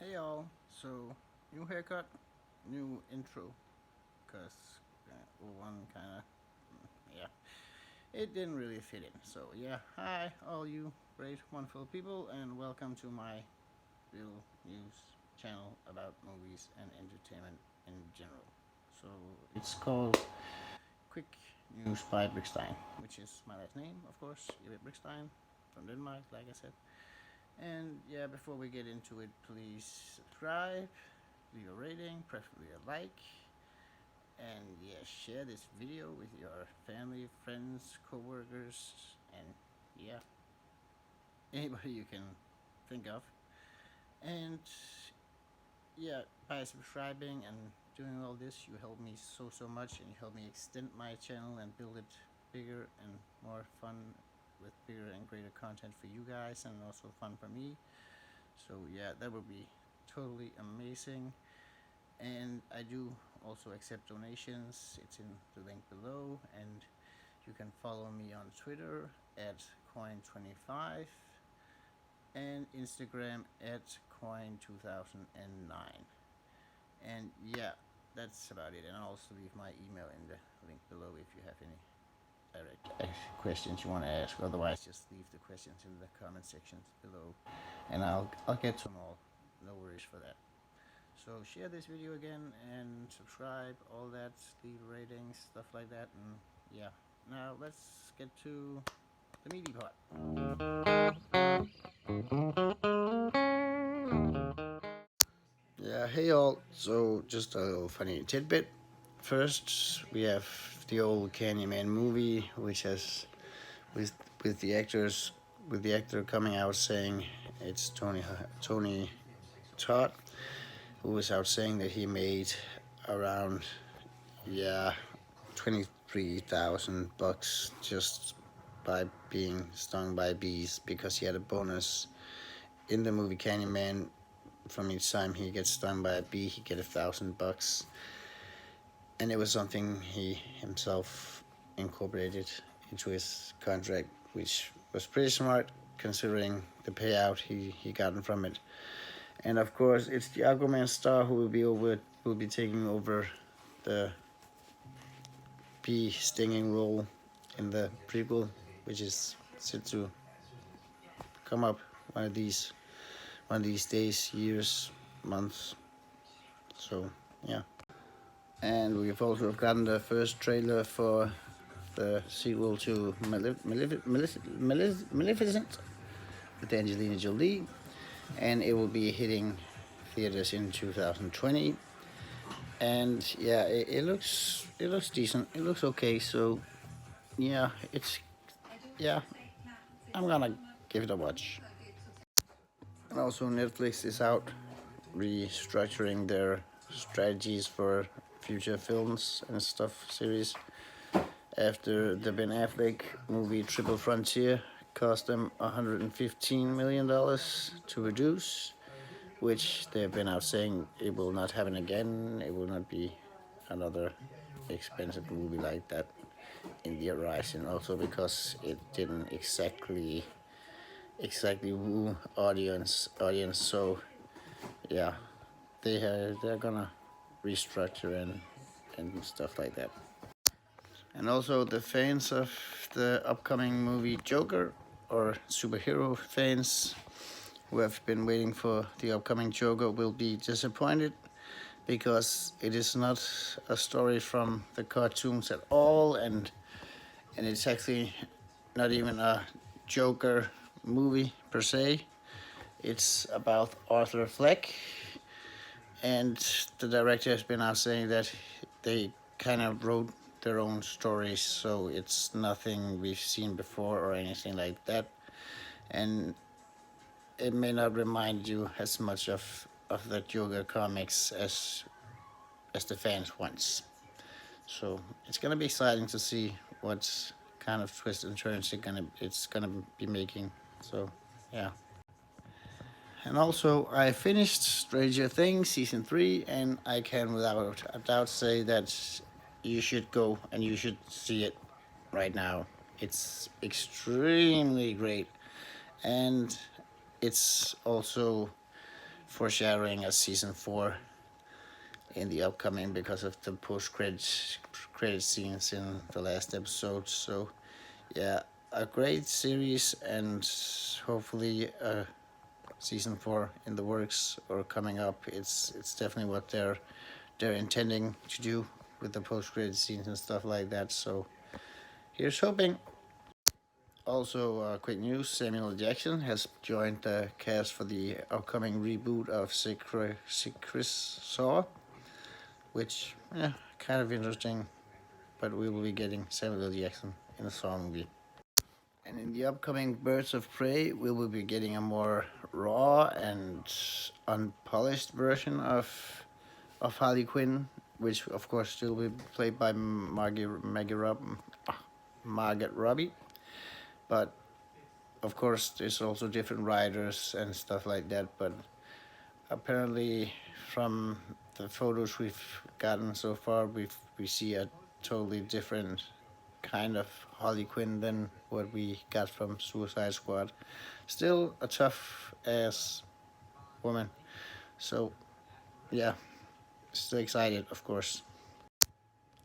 Hey y'all, so new haircut, new intro, cause one kinda, yeah, it didn't really fit in. So yeah, hi all you great, wonderful people, and welcome to my little news channel about movies and entertainment in general. So it's called Quick News by Brickstein, which is my last name, of course, Jeppe Brickstein from Denmark, like I said. And yeah, before we get into it, please subscribe, leave a rating, preferably a like, and yeah, share this video with your family, friends, co-workers, and yeah, anybody you can think of. And yeah, by subscribing and doing all this, you help me so much, and you help me extend my channel and build it bigger and more fun with bigger and greater content for you guys, and also fun for me. So yeah, that would be totally amazing. And I do also accept donations. It's in the link below, and you can follow me on Twitter at coin25 and Instagram at coin2009. And yeah, that's about it. And I'll also leave my email in the link below if you have any direct questions you want to ask. Otherwise, just leave the questions in the comment sections below, and I'll get to them all. No worries for that. So share this video again and subscribe, all that, leave ratings, stuff like that, and yeah. Now let's get to the meaty part. Yeah, hey all. So just a little funny tidbit. First, we have the old Candyman movie, which has with with the actors with the actor coming out saying it's Tony Todd, who was out saying that he made around, yeah, $23,000 just by being stung by bees, because he had a bonus in the movie Candyman. From each time he gets stung by a bee, he get $1,000, and it was something he himself incorporated into his contract, which was pretty smart considering the payout he gotten from it. And of course, it's the Aquaman star who will be taking over the bee stinging role in the prequel, which is set to come up one of these days, years, months. So yeah. And we've also gotten the first trailer for the sequel to Maleficent with Angelina Jolie, and it will be hitting theaters in 2020. And yeah, it looks decent. It looks okay. So yeah, yeah, I'm gonna give it a watch. And also, Netflix is out restructuring their strategies for future films and stuff series after the Ben Affleck movie Triple Frontier cost them $115 million to produce, which they've been out saying it will not happen again. It will not be another expensive movie like that in the horizon. Also because it didn't exactly woo audience. So yeah, they're gonna restructure and stuff like that. And also the fans of the upcoming movie Joker, or superhero fans who have been waiting for the upcoming Joker, will be disappointed, because it is not a story from the cartoons at all, and it's actually not even a Joker movie per se. It's about Arthur Fleck, and the director has been out saying that they kind of wrote their own stories, so it's nothing we've seen before or anything like that, and it may not remind you as much of the Joker comics as the fans wants. So it's gonna be exciting to see what kind of twists and turns it's gonna be making. So yeah. And also, I finished Stranger Things season 3, and I can without a doubt say that you should go and you should see it right now. It's extremely great, and it's also foreshadowing a season 4 in the upcoming because of the post-credit scenes in the last episode. So yeah, a great series, and hopefully season 4 in the works or coming up. It's definitely what they're intending to do with the post-credit scenes and stuff like that. So here's hoping. Also, quick news: Samuel L. Jackson has joined the cast for the upcoming reboot of Chris Saw, which, yeah, kind of interesting. But we will be getting Samuel L. Jackson in a Saw movie. And in the upcoming Birds of Prey, we will be getting a more raw and unpolished version of Harley Quinn, which of course still will be played by Margaret Robbie, but of course there's also different writers and stuff like that. But apparently, from the photos we've gotten so far, we see a totally different kind of Harley Quinn than what we got from Suicide Squad. Still a tough ass woman. So yeah, still excited, of course.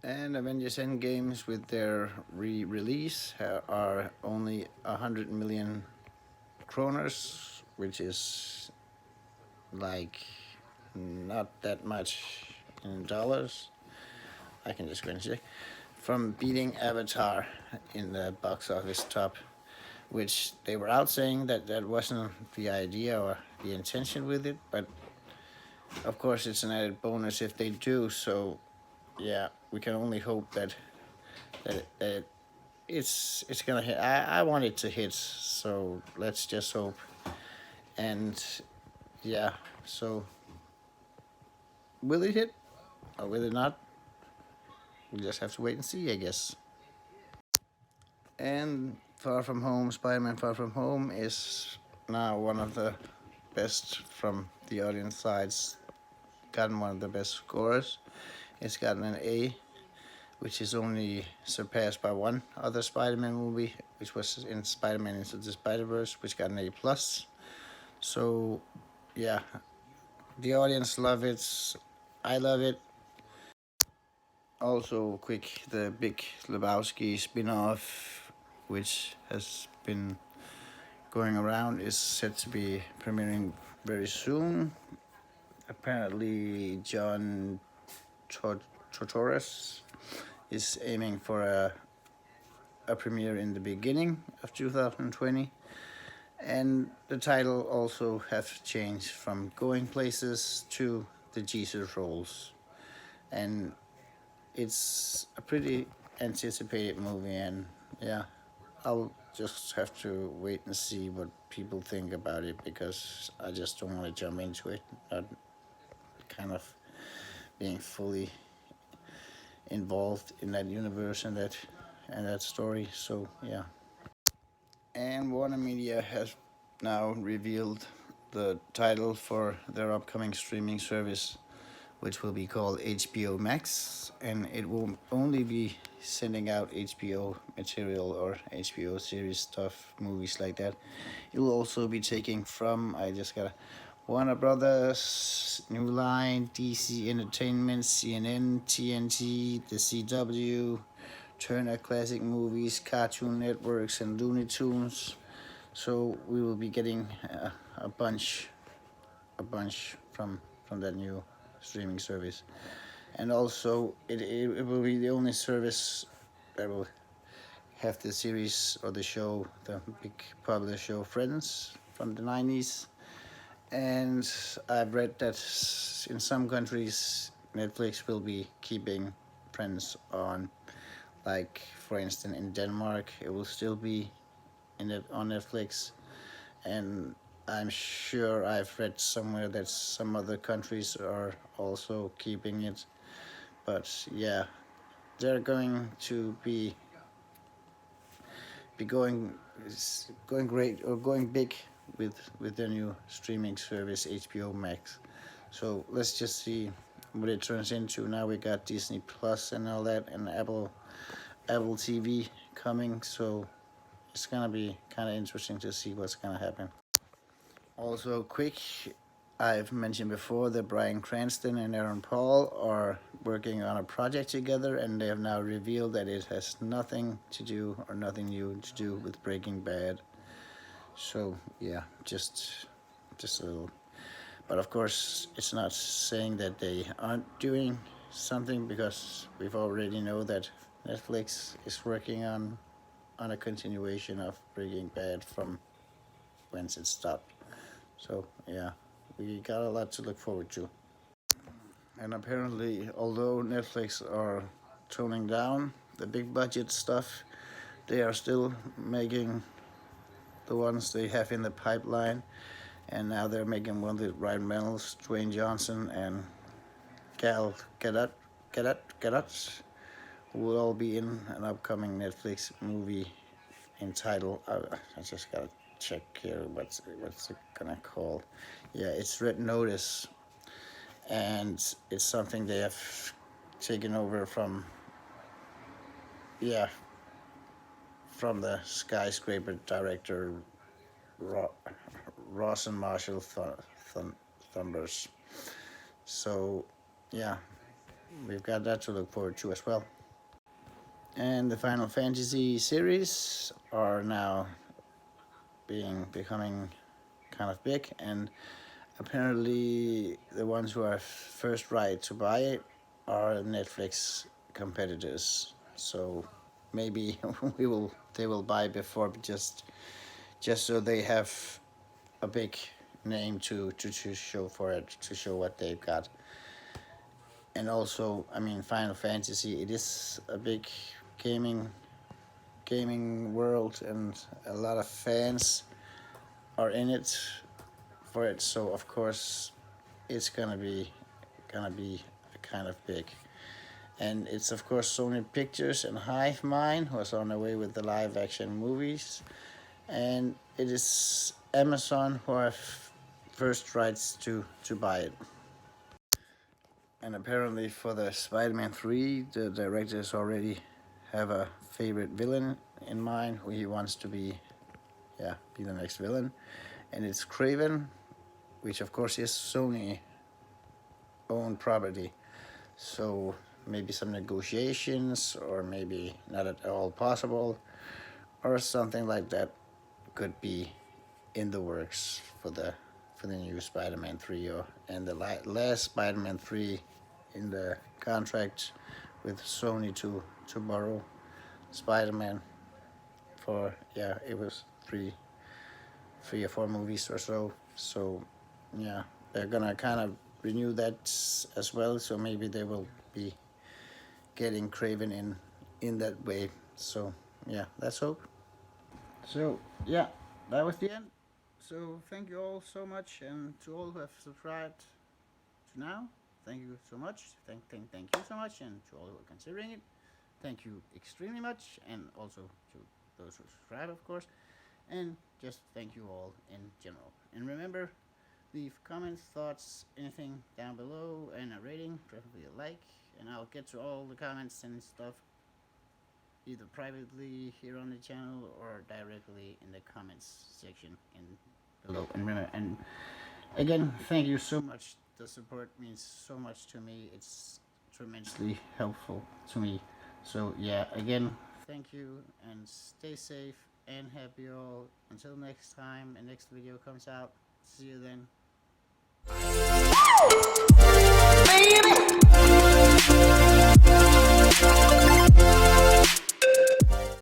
And Avengers Endgames, with their re-release, are only 100 million kroners, which is like not that much in dollars. I can just go and check. From beating Avatar in the box office top, which they were out saying that that wasn't the idea or the intention with it, but of course it's an added bonus if they do. So yeah, we can only hope that it's gonna hit. I want it to hit, so let's just hope. And yeah, so will it hit or will it not? We just have to wait and see, I guess. And Far From Home, Spider-Man Far From Home is now one of the best from the audience sides. Gotten one of the best scores. It's gotten an A, which is only surpassed by one other Spider-Man movie, which was in Spider-Man Into the Spider-Verse, which got an A plus. So yeah, the audience love it. I love it. Also, quick, the Big Lebowski spin-off, which has been going around, is set to be premiering very soon. Apparently, John Tortorez is aiming for a premiere in the beginning of 2020. And the title also have changed from Going Places to The Jesus Rolls. And it's a pretty anticipated movie, and yeah, I'll just have to wait and see what people think about it, because I just don't want to jump into it, not kind of being fully involved in that universe and that story. So yeah. And Warner Media has now revealed the title for their upcoming streaming service, which will be called HBO Max, and it will only be sending out HBO material or HBO series stuff, movies like that. It will also be taking from, I just got Warner Brothers, New Line, DC Entertainment, CNN, TNT, the CW, Turner Classic Movies, Cartoon Networks, and Looney Tunes. So we will be getting a bunch from that new streaming service. And also it will be the only service that will have the series or the show, the big popular show Friends from the 90s. And I've read that in some countries Netflix will be keeping Friends on. Like, for instance, in Denmark it will still be on Netflix, and I'm sure I've read somewhere that some other countries are also keeping it. But yeah, they're going to be going great, or going big with their new streaming service HBO Max. So let's just see what it turns into. Now we got Disney Plus and all that, and Apple TV coming. So it's gonna be kind of interesting to see what's gonna happen. Also, quick, I've mentioned before that Bryan Cranston and Aaron Paul are working on a project together, and they have now revealed that it has nothing to do or nothing new to do with Breaking Bad. So yeah, just a little. But of course, it's not saying that they aren't doing something, because we've already know that Netflix is working on a continuation of Breaking Bad from whence it stopped. So yeah, we got a lot to look forward to. And apparently, although Netflix are toning down the big budget stuff, they are still making the ones they have in the pipeline. And now they're making one with Ryan Reynolds, Dwayne Johnson, and Gal Gadot, who will all be in an upcoming Netflix movie entitled, I just gotta check here what's it gonna call. Yeah, it's Red Notice, and it's something they have taken over from, yeah, from the Skyscraper director Ross and Marshall Thumbers. So yeah, we've got that to look forward to as well. And the Final Fantasy series are now becoming kind of big, and apparently the ones who are first right to buy it are Netflix competitors. So maybe they will buy before, just so they have a big name to show for it, to show what they've got. And also, I mean, Final Fantasy, it is a big gaming world, and a lot of fans are in it for it. So of course, it's gonna be kind of big. And it's of course Sony Pictures and Hive Mind who is on their way with the live action movies, and it is Amazon who have first rights to buy it. And apparently for the Spider-Man 3, the directors already have a favorite villain in mind who he wants to be the next villain. And it's Kraven, which of course is Sony owned property. So maybe some negotiations, or maybe not at all possible, or something like that could be in the works for the new Spider-Man 3, and the last Spider-Man 3 in the contract with Sony to borrow Spider-Man for, it was three or four movies or so. So yeah, they're gonna kind of renew that as well. So maybe they will be getting Kraven in that way. So yeah, let's hope. So yeah, that was the end. So thank you all so much, and to all who have subscribed to now, thank you so much. Thank you so much, and to all who are considering it, thank you extremely much, and also to those who subscribe, of course, and just thank you all in general. And remember, leave comments, thoughts, anything down below, and a rating, preferably a like, and I'll get to all the comments and stuff either privately here on the channel or directly in the comments section in below. And remember, and again, thank you so much. The support means so much to me. It's tremendously helpful to me. So yeah, again, thank you, and stay safe and happy all. Until next time and next video comes out. See you then.